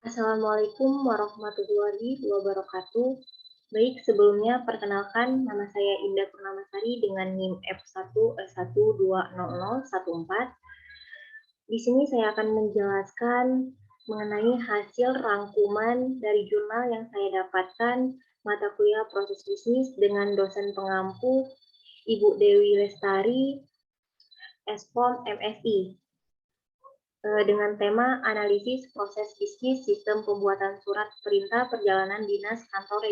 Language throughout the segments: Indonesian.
Assalamualaikum warahmatullahi wabarakatuh. Baik, sebelumnya perkenalkan nama saya Indah Purnamasari dengan NIM F1S1200114. Di sini saya akan menjelaskan mengenai hasil rangkuman dari jurnal yang saya dapatkan mata kuliah proses bisnis dengan dosen pengampu Ibu Dewi Lestari, Espom MSI. Dengan tema analisis proses bisnis sistem pembuatan surat perintah perjalanan dinas kantor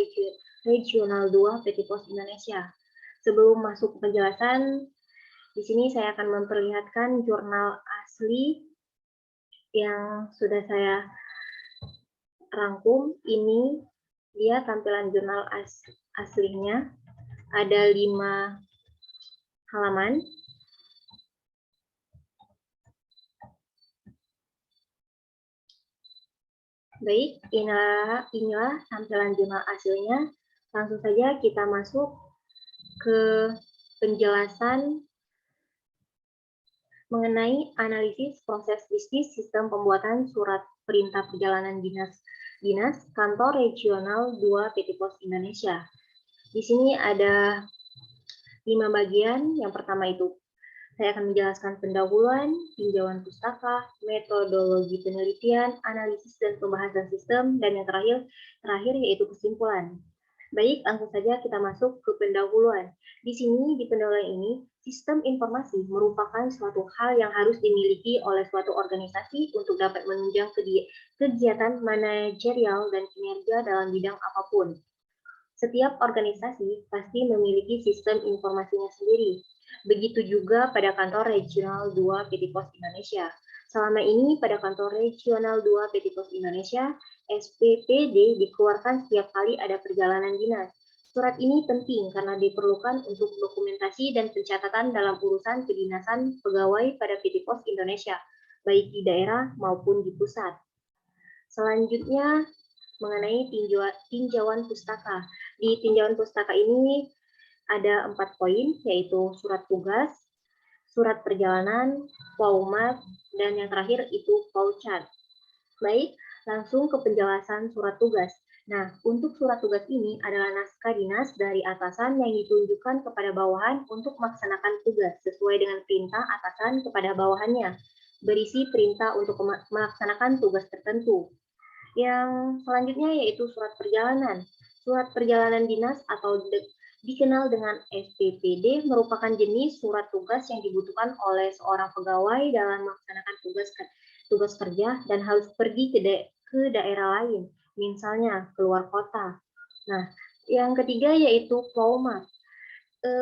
regional 2 PT Pos Indonesia. Sebelum masuk ke penjelasan, di sini saya akan memperlihatkan jurnal asli yang sudah saya rangkum. Ini dia tampilan jurnal aslinya. Ada 5 halaman. Baik, inilah tampilan jurnal hasilnya. Langsung saja kita masuk ke penjelasan mengenai analisis proses bisnis sistem pembuatan surat perintah perjalanan dinas kantor regional 2 PT Pos Indonesia. Di sini ada 5 bagian. Yang pertama itu saya akan menjelaskan pendahuluan, tinjauan pustaka, metodologi penelitian, analisis dan pembahasan sistem, dan yang terakhir yaitu kesimpulan. Baik, langsung saja kita masuk ke pendahuluan. Di sini, di pendahuluan ini, sistem informasi merupakan suatu hal yang harus dimiliki oleh suatu organisasi untuk dapat menunjang kegiatan manajerial dan kinerja dalam bidang apapun. Setiap organisasi pasti memiliki sistem informasinya sendiri. Begitu juga pada kantor regional 2 PT Pos Indonesia. Selama ini pada kantor regional 2 PT Pos Indonesia, SPPD dikeluarkan setiap kali ada perjalanan dinas. Surat ini penting karena diperlukan untuk dokumentasi dan pencatatan dalam urusan kedinasan pegawai pada PT Pos Indonesia, baik di daerah maupun di pusat. Selanjutnya, mengenai tinjauan pustaka. Di tinjauan pustaka ini ada 4 poin, yaitu surat tugas, surat perjalanan, paumat, dan yang terakhir itu paucat. Baik, langsung ke penjelasan surat tugas. Nah, untuk surat tugas ini adalah naskah dinas dari atasan yang ditunjukkan kepada bawahan untuk melaksanakan tugas sesuai dengan perintah atasan kepada bawahannya. Berisi perintah untuk melaksanakan tugas tertentu. Yang selanjutnya yaitu surat perjalanan. Surat perjalanan dinas atau dikenal dengan SPPD merupakan jenis surat tugas yang dibutuhkan oleh seorang pegawai dalam melaksanakan tugas kerja dan harus pergi ke daerah lain, misalnya keluar kota. Nah, yang ketiga yaitu Polmat.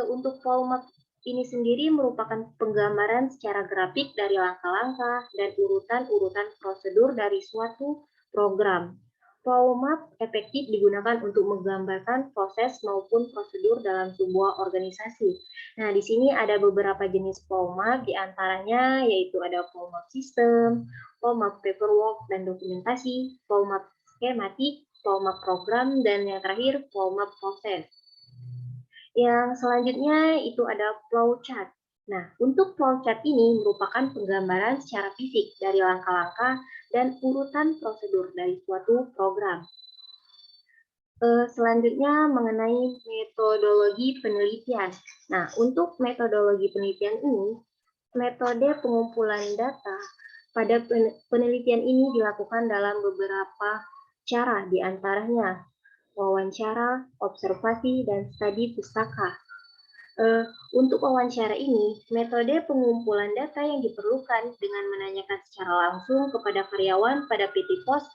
Untuk Polmat ini sendiri merupakan penggambaran secara grafik dari langkah-langkah dan urutan-urutan prosedur dari suatu program. Flow map efektif digunakan untuk menggambarkan proses maupun prosedur dalam sebuah organisasi. Nah, di sini ada beberapa jenis flow map, diantaranya yaitu ada flow map system, flow map paperwork dan dokumentasi, flow map skematik, flow map program, dan yang terakhir flow map proses. Yang selanjutnya itu ada flowchart. Nah, untuk flowchart ini merupakan penggambaran secara fisik dari langkah-langkah dan urutan prosedur dari suatu program. Selanjutnya mengenai metodologi penelitian. Nah, untuk metodologi penelitian ini, metode pengumpulan data pada penelitian ini dilakukan dalam beberapa cara, diantaranya wawancara, observasi, dan studi pustaka. Untuk wawancara ini, metode pengumpulan data yang diperlukan dengan menanyakan secara langsung kepada karyawan pada PT Pos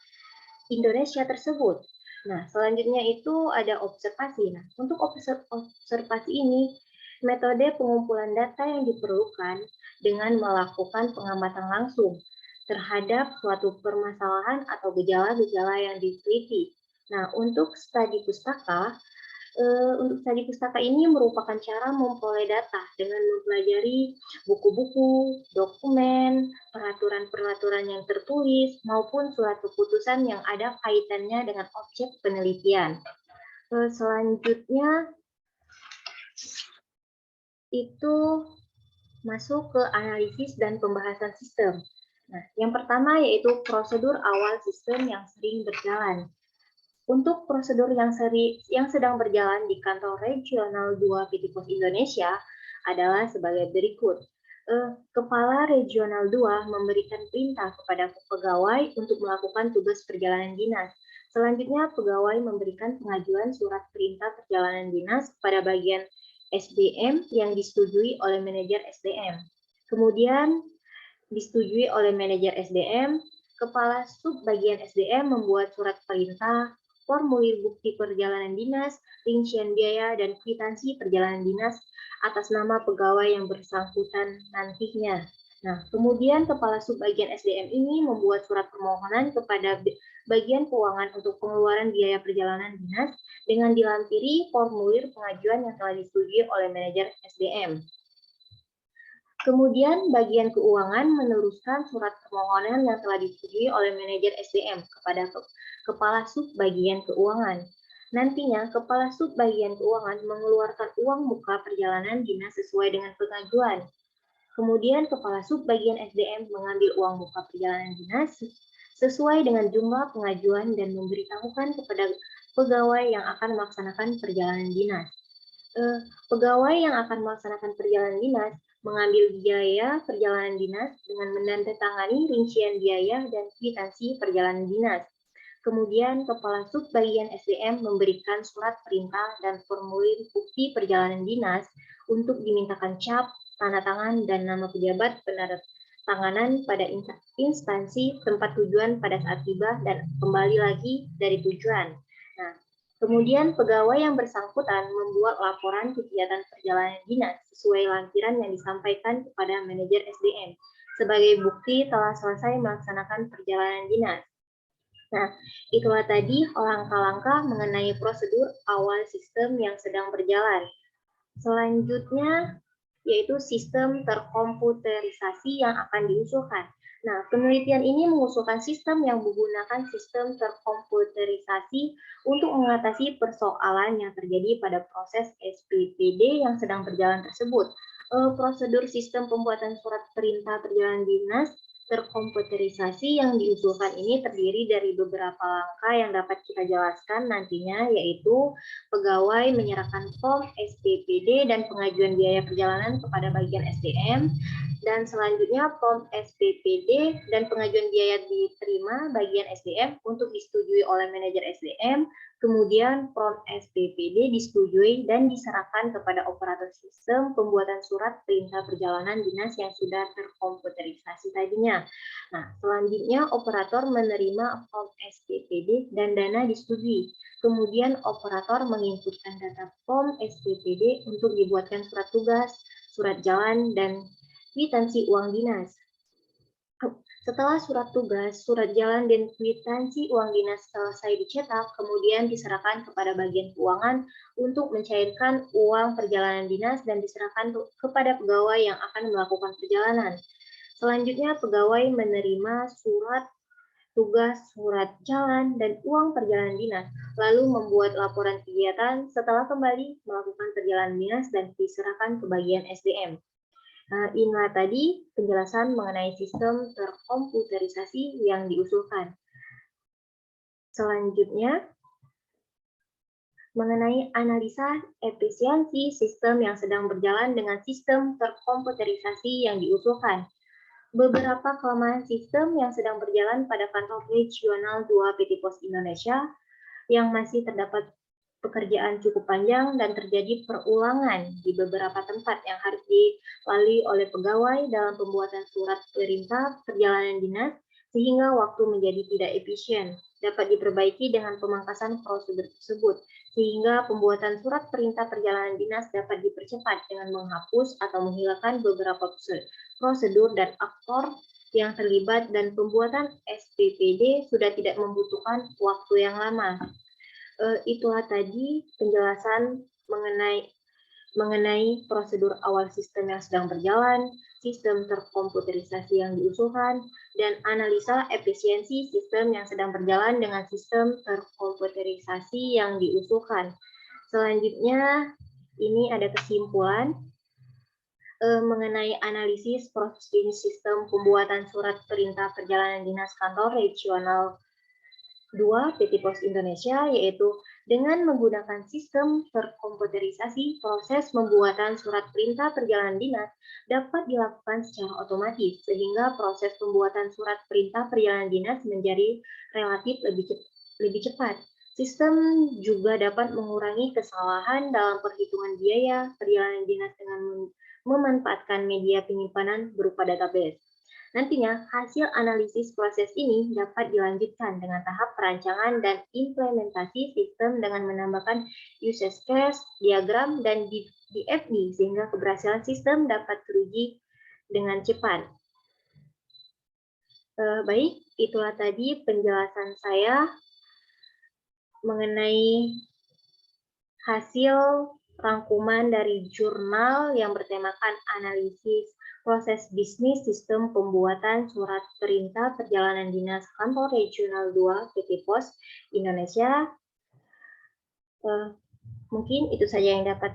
Indonesia tersebut. Nah, selanjutnya itu ada observasi. Nah, untuk observasi ini, metode pengumpulan data yang diperlukan dengan melakukan pengamatan langsung terhadap suatu permasalahan atau gejala-gejala yang diteliti. Nah, untuk studi pustaka ini merupakan cara memperoleh data dengan mempelajari buku-buku, dokumen, peraturan-peraturan yang tertulis, maupun surat keputusan yang ada kaitannya dengan objek penelitian. Selanjutnya, itu masuk ke analisis dan pembahasan sistem. Nah, yang pertama yaitu prosedur awal sistem yang sering berjalan. Untuk prosedur yang sedang berjalan di kantor regional 2 PT Pos Indonesia adalah sebagai berikut. Kepala Regional 2 memberikan perintah kepada pegawai untuk melakukan tugas perjalanan dinas. Selanjutnya, pegawai memberikan pengajuan surat perintah perjalanan dinas kepada bagian SDM yang disetujui oleh manajer SDM. Kemudian, disetujui oleh manajer SDM, kepala sub bagian SDM membuat surat perintah, formulir bukti perjalanan dinas, rincian biaya, dan kwitansi perjalanan dinas atas nama pegawai yang bersangkutan nantinya. Nah, kemudian kepala sub bagian SDM ini membuat surat permohonan kepada bagian keuangan untuk pengeluaran biaya perjalanan dinas dengan dilampiri formulir pengajuan yang telah disetujui oleh manajer SDM. Kemudian bagian keuangan meneruskan surat permohonan yang telah disetujui oleh manajer SDM kepada kepala sub bagian keuangan. Nantinya kepala sub bagian keuangan mengeluarkan uang muka perjalanan dinas sesuai dengan pengajuan. Kemudian kepala sub bagian SDM mengambil uang muka perjalanan dinas sesuai dengan jumlah pengajuan dan memberitahukan kepada pegawai yang akan melaksanakan perjalanan dinas. Pegawai yang akan melaksanakan perjalanan dinas mengambil biaya perjalanan dinas dengan menandatangani rincian biaya dan kwitansi perjalanan dinas. Kemudian Kepala Sub bagian SDM memberikan surat perintah dan formulir bukti perjalanan dinas untuk dimintakan cap, tanda tangan, dan nama pejabat penandatanganan pada instansi tempat tujuan pada saat tiba dan kembali lagi dari tujuan. Nah, kemudian pegawai yang bersangkutan membuat laporan kegiatan perjalanan dinas sesuai lampiran yang disampaikan kepada manajer SDM sebagai bukti telah selesai melaksanakan perjalanan dinas. Nah, itulah tadi langkah-langkah mengenai prosedur awal sistem yang sedang berjalan. Selanjutnya, yaitu sistem terkomputerisasi yang akan diusulkan. Nah, penelitian ini mengusulkan sistem yang menggunakan sistem terkomputerisasi untuk mengatasi persoalan yang terjadi pada proses SPPD yang sedang berjalan tersebut. Prosedur sistem pembuatan surat perintah perjalanan dinas terkomputerisasi yang diusulkan ini terdiri dari beberapa langkah yang dapat kita jelaskan nantinya, yaitu pegawai menyerahkan form SPPD dan pengajuan biaya perjalanan kepada bagian SDM, dan selanjutnya form SPPD dan pengajuan biaya diterima bagian SDM untuk disetujui oleh manajer SDM, kemudian form SPPD disetujui dan diserahkan kepada operator sistem pembuatan surat perintah perjalanan dinas yang sudah terkomputerisasi tadinya. Nah, selanjutnya operator menerima form SPPD dan dana disetujui. Kemudian operator menginputkan data form SPPD untuk dibuatkan surat tugas, surat jalan, dan kwitansi uang dinas. Setelah surat tugas, surat jalan, dan kwitansi uang dinas selesai dicetak, kemudian diserahkan kepada bagian keuangan untuk mencairkan uang perjalanan dinas dan diserahkan kepada pegawai yang akan melakukan perjalanan. Selanjutnya, pegawai menerima surat tugas, surat jalan, dan uang perjalanan dinas, lalu membuat laporan kegiatan setelah kembali melakukan perjalanan dinas dan diserahkan ke bagian SDM. Inilah tadi penjelasan mengenai sistem terkomputerisasi yang diusulkan. Selanjutnya, mengenai analisa efisiensi sistem yang sedang berjalan dengan sistem terkomputerisasi yang diusulkan. Beberapa kelemahan sistem yang sedang berjalan pada kantor regional 2 PT Pos Indonesia yang masih terdapat pekerjaan cukup panjang dan terjadi perulangan di beberapa tempat yang harus dilalui oleh pegawai dalam pembuatan surat perintah perjalanan dinas sehingga waktu menjadi tidak efisien. Dapat diperbaiki dengan pemangkasan prosedur tersebut sehingga pembuatan surat perintah perjalanan dinas dapat dipercepat dengan menghapus atau menghilangkan beberapa prosedur dan aktor yang terlibat dan pembuatan SPPD sudah tidak membutuhkan waktu yang lama. Itulah tadi penjelasan mengenai prosedur awal sistem yang sedang berjalan, sistem terkomputerisasi yang diusulkan, dan analisa efisiensi sistem yang sedang berjalan dengan sistem terkomputerisasi yang diusulkan. Selanjutnya, ini ada kesimpulan. mengenai analisis proses bisnis sistem pembuatan surat perintah perjalanan dinas kantor regional 2 PT Pos Indonesia, yaitu dengan menggunakan sistem terkomputerisasi, proses pembuatan surat perintah perjalanan dinas dapat dilakukan secara otomatis, sehingga proses pembuatan surat perintah perjalanan dinas menjadi relatif lebih cepat. Sistem juga dapat mengurangi kesalahan dalam perhitungan biaya perjalanan dinas dengan memanfaatkan media penyimpanan berupa database. Nantinya, hasil analisis proses ini dapat dilanjutkan dengan tahap perancangan dan implementasi sistem dengan menambahkan use case, diagram, dan DFD sehingga keberhasilan sistem dapat teruji dengan cepat. Baik, itulah tadi penjelasan saya mengenai hasil rangkuman dari jurnal yang bertemakan analisis proses bisnis sistem pembuatan surat perintah perjalanan dinas kantor regional 2 PT Pos Indonesia. Mungkin itu saja yang dapat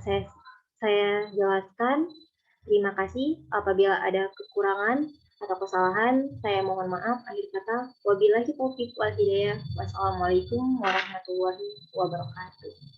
saya jelaskan. Terima kasih. Apabila ada kekurangan atau kesalahan, saya mohon maaf. Akhir kata, wabillahi taufiq wal hidayah. Wassalamualaikum warahmatullahi wabarakatuh.